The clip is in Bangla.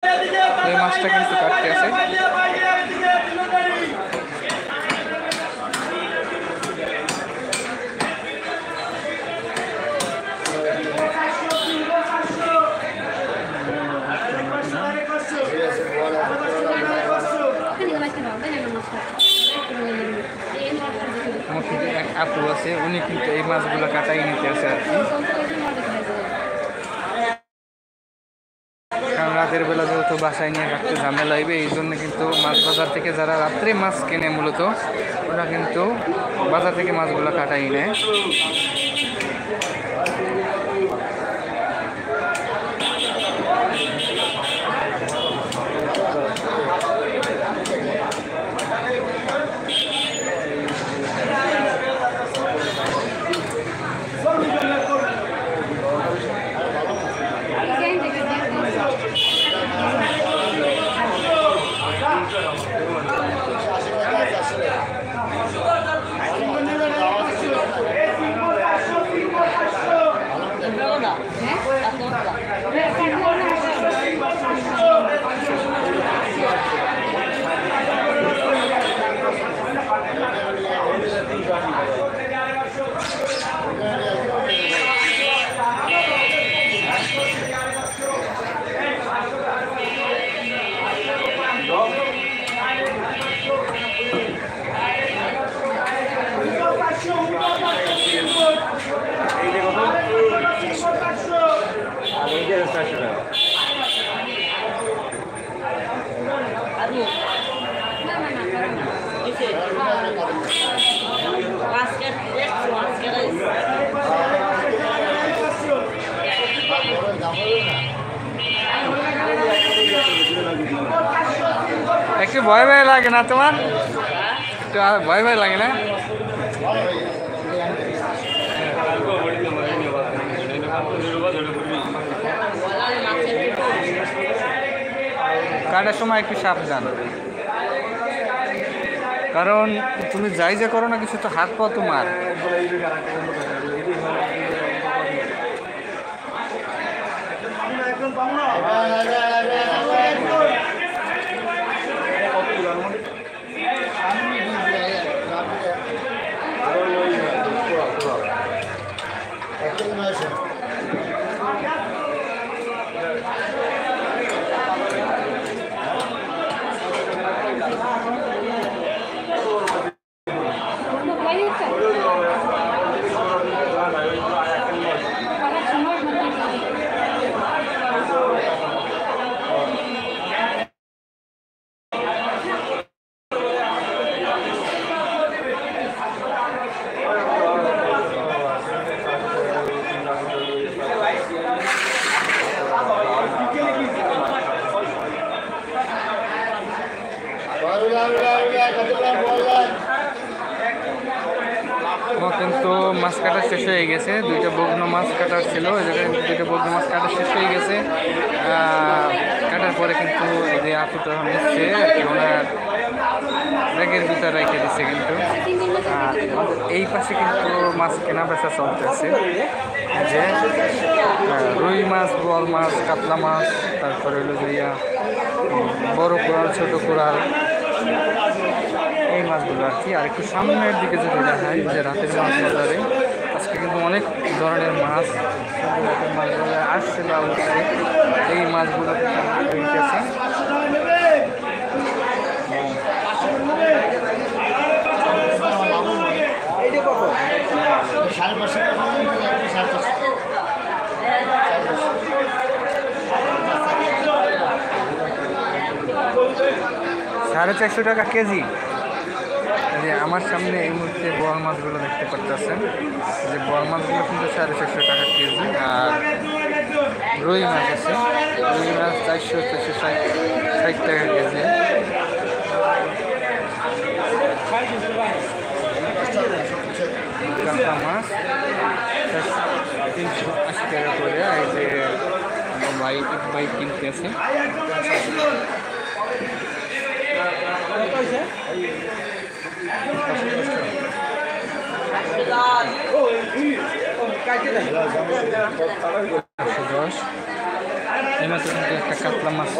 এই মাছটা কিন্তু কাটতে আছে। এক আপু আছে, উনি কিন্তু এই মাছগুলো কাটাই নিতে আছে আর কি, কারণ রাতের বেলা যেহেতু বাসায় নিয়ে রাখতে ঝামেলা হইবে, এই জন্য কিন্তু মাছ বাজার থেকে যারা রাত্রে মাছ কেনে মূলত ওরা কিন্তু বাজার থেকে মাছগুলো কাটাই নেয়। একটু ভয় ভয় লাগে না তোমার? একটু ভয় ভয় লাগে না? কাটার সময় একটু সাবধান, কারণ তুমি যাই যে করো না কিছু তো হাত পা তোমার। কিন্তু মাছ কাটা শেষ হয়ে গেছে, দুইটা বগ্ন মাছ কাটার ছিল, ওই জায়গায় দুইটা বগ্ন মাছ কাটা শেষ হয়ে গেছে। কাটার পরে কিন্তু এই যে আপুটা নিচ্ছে ওনার ব্যাগের ভিতরে রেখে দিচ্ছে কিন্তু। এই পাশে কিন্তু মাছ কেনা বেচা চলতেছে, যে রুই মাছ, বোয়াল মাছ, কাতলা মাছ, তারপরে হলো যে বড় কোরাল, ছোট কোরাল, এই মাছগুলো আর কি। আর একটু সামনের দিকে যদি দেখাই যে রাতের মাছ বাজারে আজকে কিন্তু অনেক ধরনের মাছ মাছগুলো আসছে বা উঠছে, এই মাছগুলো কিনতেছে। ৳450 টাকা কেজি। যে আমার সামনে এই মুহূর্তে বোয়াল মাছগুলো দেখতে পাচ্ছেন, যে বোয়াল মাছগুলো কিন্তু ৳450 টাকা কেজি। আর রুই মাছ আছে, রুই মাছ 460 টাকা কেজি। কাঁচা মাছ 380 টাকা করে। এই যে বাইক কিনতে আছে। $110 এইমাত্র কিন্তু একটা কাতলা মাছ